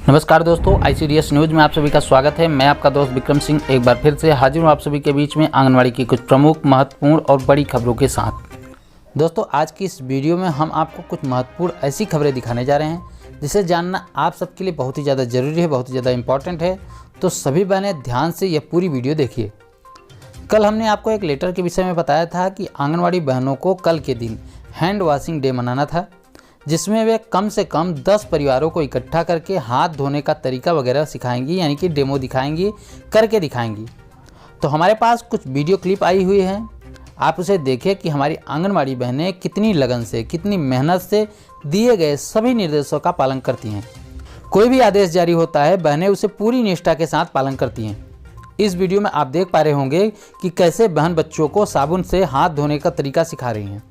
नमस्कार दोस्तों, ICDS news में आप सभी का स्वागत है। मैं आपका दोस्त विक्रम सिंह एक बार फिर से हाजिर हूँ आप सभी के बीच में आंगनवाड़ी की कुछ प्रमुख, महत्वपूर्ण और बड़ी खबरों के साथ। दोस्तों, आज की इस वीडियो में हम आपको कुछ महत्वपूर्ण ऐसी खबरें दिखाने जा रहे हैं जिसे जानना आप सबके लिए बहुत ही ज़्यादा ज़रूरी है, बहुत ही ज़्यादा इंपॉर्टेंट है। तो सभी बहनें ध्यान से यह पूरी वीडियो देखिए। कल हमने आपको एक लेटर के विषय में बताया था कि आंगनवाड़ी बहनों को कल के दिन हैंड वॉशिंग डे मनाना था, जिसमें वे कम से कम 10 परिवारों को इकट्ठा करके हाथ धोने का तरीका वगैरह सिखाएंगी, यानी कि डेमो दिखाएंगी, करके दिखाएंगी। तो हमारे पास कुछ वीडियो क्लिप आई हुई है, आप उसे देखें कि हमारी आंगनवाड़ी बहनें कितनी लगन से, कितनी मेहनत से दिए गए सभी निर्देशों का पालन करती हैं। कोई भी आदेश जारी होता है, बहनें उसे पूरी निष्ठा के साथ पालन करती हैं। इस वीडियो में आप देख पा रहे होंगे कि कैसे बहन बच्चों को साबुन से हाथ धोने का तरीका सिखा रही हैं।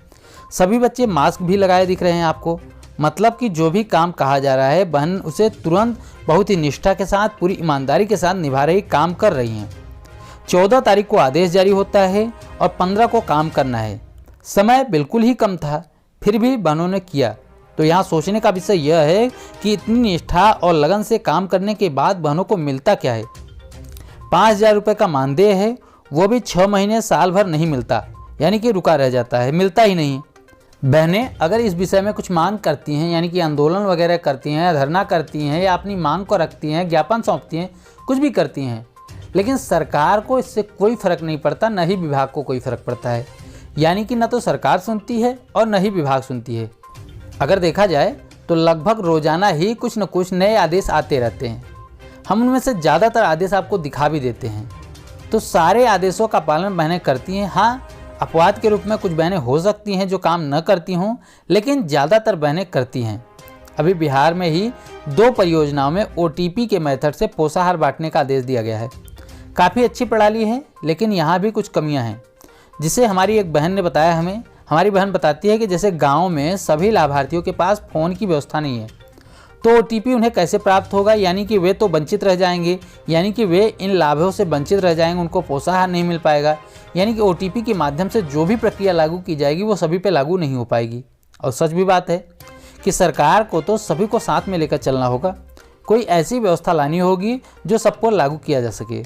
सभी बच्चे मास्क भी लगाए दिख रहे हैं आपको, मतलब कि जो भी काम कहा जा रहा है बहन उसे तुरंत बहुत ही निष्ठा के साथ, पूरी ईमानदारी के साथ निभा रही, काम कर रही हैं। 14 तारीख को आदेश जारी होता है और 15 को काम करना है। समय बिल्कुल ही कम था, फिर भी बहनों ने किया। तो यहाँ सोचने का विषय यह है कि इतनी निष्ठा और लगन से काम करने के बाद बहनों को मिलता क्या है। 5,000 रुपये का मानदेय है, वो भी 6 महीने साल भर नहीं मिलता, यानी कि रुका रह जाता है, मिलता ही नहीं। बहनें अगर इस विषय में कुछ मांग करती हैं, यानी कि आंदोलन वगैरह करती हैं, धरना करती हैं या अपनी मांग को रखती हैं, ज्ञापन सौंपती हैं, कुछ भी करती हैं, लेकिन सरकार को इससे कोई फ़र्क नहीं पड़ता, न ही विभाग को कोई फ़र्क पड़ता है। यानी कि न तो सरकार सुनती है और न ही विभाग सुनती है। अगर देखा जाए तो लगभग रोज़ाना ही कुछ न कुछ नए आदेश आते रहते हैं। हम उनमें से ज़्यादातर आदेश आपको दिखा भी देते हैं। तो सारे आदेशों का पालन बहनें करती हैं। हाँ, अपवाद के रूप में कुछ बहनें हो सकती हैं जो काम न करती हों, लेकिन ज़्यादातर बहनें करती हैं। अभी बिहार में ही 2 परियोजनाओं में OTP के मेथड से पोषाहार बांटने का आदेश दिया गया है। काफ़ी अच्छी प्रणाली है, लेकिन यहाँ भी कुछ कमियाँ हैं, जिसे हमारी एक बहन ने बताया हमें। हमारी बहन बताती है कि जैसे गाँव में सभी लाभार्थियों के पास फ़ोन की व्यवस्था नहीं है, तो OTP उन्हें कैसे प्राप्त होगा, यानी कि वे तो वंचित रह जाएंगे, यानी कि वे इन लाभों से वंचित रह जाएंगे, उनको पोषाहार नहीं मिल पाएगा। यानी कि OTP के माध्यम से जो भी प्रक्रिया लागू की जाएगी वो सभी पे लागू नहीं हो पाएगी। और सच भी बात है कि सरकार को तो सभी को साथ में लेकर चलना होगा, कोई ऐसी व्यवस्था लानी होगी जो सबको लागू किया जा सके।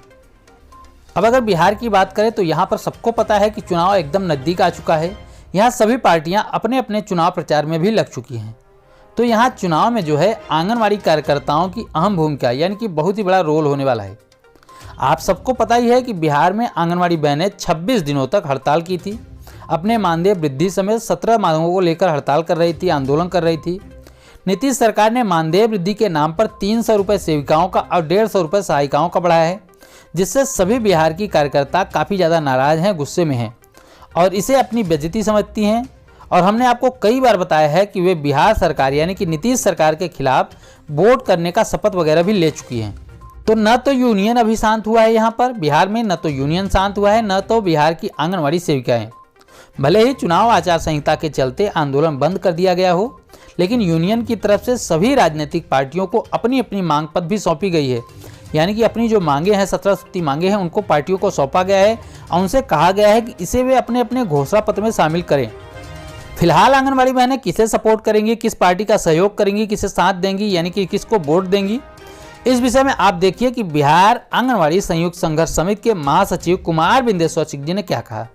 अब अगर बिहार की बात करें तो यहाँ पर सबको पता है कि चुनाव एकदम नज़दीक आ चुका है। यहाँ सभी पार्टियाँ अपने अपने चुनाव प्रचार में भी लग चुकी हैं। तो यहाँ चुनाव में जो है आंगनवाड़ी कार्यकर्ताओं की अहम भूमिका, यानी कि बहुत ही बड़ा रोल होने वाला है। आप सबको पता ही है कि बिहार में आंगनवाड़ी बहनें 26 दिनों तक हड़ताल की थी, अपने मानदेय वृद्धि समेत 17 मांगों को लेकर हड़ताल कर रही थी, आंदोलन कर रही थी। नीतीश सरकार ने मानदेय वृद्धि के नाम पर 300 रुपये सेविकाओं का और 150 रुपये सहायिकाओं का बढ़ाया है, जिससे सभी बिहार की कार्यकर्ता काफ़ी ज़्यादा नाराज़ हैं, गुस्से में हैं और इसे अपनी बेइज्जती समझती हैं। और हमने आपको कई बार बताया है कि वे बिहार सरकार यानी कि नीतीश सरकार के खिलाफ वोट करने का शपथ वगैरह भी ले चुकी हैं। तो न तो यूनियन अभी शांत हुआ है यहाँ पर बिहार में, न तो यूनियन शांत हुआ है, न तो बिहार की आंगनवाड़ी सेविकाएं। भले ही चुनाव आचार संहिता के चलते आंदोलन बंद कर दिया गया हो, लेकिन यूनियन की तरफ से सभी राजनीतिक पार्टियों को अपनी अपनी मांग पत्र भी सौंपी गई है। यानी कि अपनी जो मांगे हैं, 17 सूत्री मांगे हैं, उनको पार्टियों को सौंपा गया है और उनसे कहा गया है कि इसे वे अपने अपने घोषणा पत्र में शामिल करें। फिलहाल आंगनवाड़ी बहनें किसे सपोर्ट करेंगी, किस पार्टी का सहयोग करेंगी, किसे साथ देंगी, यानी कि किसको वोट देंगी, इस विषय में आप देखिए कि बिहार आंगनवाड़ी संयुक्त संघर्ष समिति के महासचिव कुमार बिंदेश्वर सिंह जी ने क्या कहा।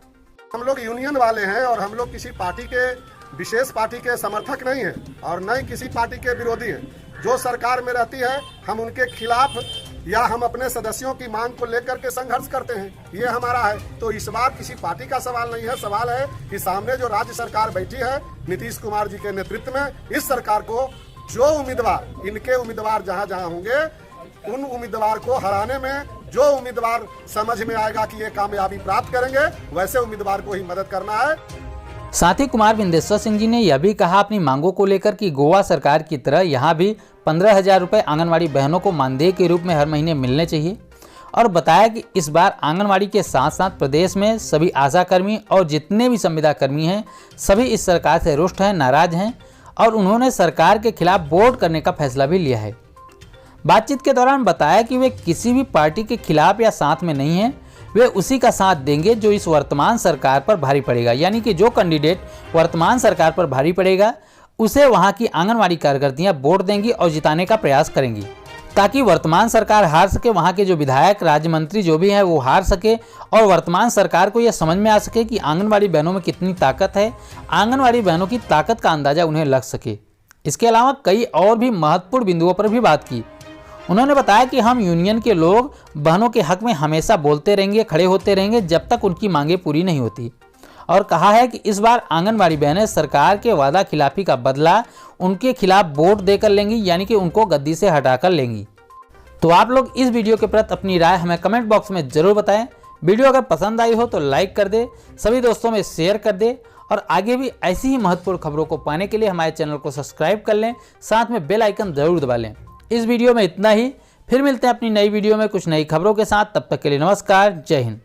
हम लोग यूनियन वाले हैं और हम लोग किसी पार्टी के, विशेष पार्टी के समर्थक नहीं हैं और न ही किसी पार्टी के विरोधी हैं। जो सरकार में रहती है हम उनके खिलाफ या हम अपने सदस्यों की मांग को लेकर के संघर्ष करते हैं, ये हमारा है। तो इस बार किसी पार्टी का सवाल नहीं है, सवाल है कि सामने जो राज्य सरकार बैठी है नीतीश कुमार जी के नेतृत्व में, इस सरकार को जो उम्मीदवार, इनके उम्मीदवार जहां जहां होंगे, उन उम्मीदवार को हराने में जो उम्मीदवार समझ में आएगा कि ये कामयाबी प्राप्त करेंगे, वैसे उम्मीदवार को ही मदद करना है। साथ ही कुमार बिंदेश्वर सिंह जी ने यह भी कहा अपनी मांगों को लेकर कि गोवा सरकार की तरह यहाँ भी 15,000 रुपये आंगनवाड़ी बहनों को मानदेय के रूप में हर महीने मिलने चाहिए। और बताया कि इस बार आंगनवाड़ी के साथ साथ प्रदेश में सभी आशाकर्मी और जितने भी संविदा कर्मी हैं, सभी इस सरकार से रुष्ट हैं, नाराज हैं और उन्होंने सरकार के खिलाफ वोट करने का फैसला भी लिया है। बातचीत के दौरान बताया कि वे किसी भी पार्टी के खिलाफ या साथ में नहीं हैं, वे उसी का साथ देंगे जो इस वर्तमान सरकार पर भारी पड़ेगा। यानी कि जो कैंडिडेट वर्तमान सरकार पर भारी पड़ेगा उसे वहां की आंगनवाड़ी कार्यकर्तियां वोट देंगी और जिताने का प्रयास करेंगी। ताकि वर्तमान सरकार हार सके, वहाँ के जो विधायक राज्य मंत्री जो भी हैं वो हार सके और वर्तमान सरकार को यह समझ में आ सके कि आंगनवाड़ी बहनों में कितनी ताकत है, आंगनवाड़ी बहनों की ताकत का अंदाज़ा उन्हें लग सके। इसके अलावा कई और भी महत्वपूर्ण बिंदुओं पर भी बात की। उन्होंने बताया कि हम यूनियन के लोग बहनों के हक में हमेशा बोलते रहेंगे, खड़े होते रहेंगे जब तक उनकी मांगें पूरी नहीं होती, और कहा है कि इस बार आंगनवाड़ी बहनें सरकार के वादा खिलाफी का बदला उनके खिलाफ वोट देकर लेंगी, यानी कि उनको गद्दी से हटाकर लेंगी। तो आप लोग इस वीडियो के प्रति अपनी राय हमें कमेंट बॉक्स में जरूर बताएं। वीडियो अगर पसंद आई हो तो लाइक कर दे, सभी दोस्तों में शेयर कर दे और आगे भी ऐसी ही महत्वपूर्ण खबरों को पाने के लिए हमारे चैनल को सब्सक्राइब कर लें, साथ में बेल आइकन जरूर दबा लें। इस वीडियो में इतना ही, फिर मिलते हैं अपनी नई वीडियो में कुछ नई खबरों के साथ। तब तक के लिए नमस्कार, जय हिंद।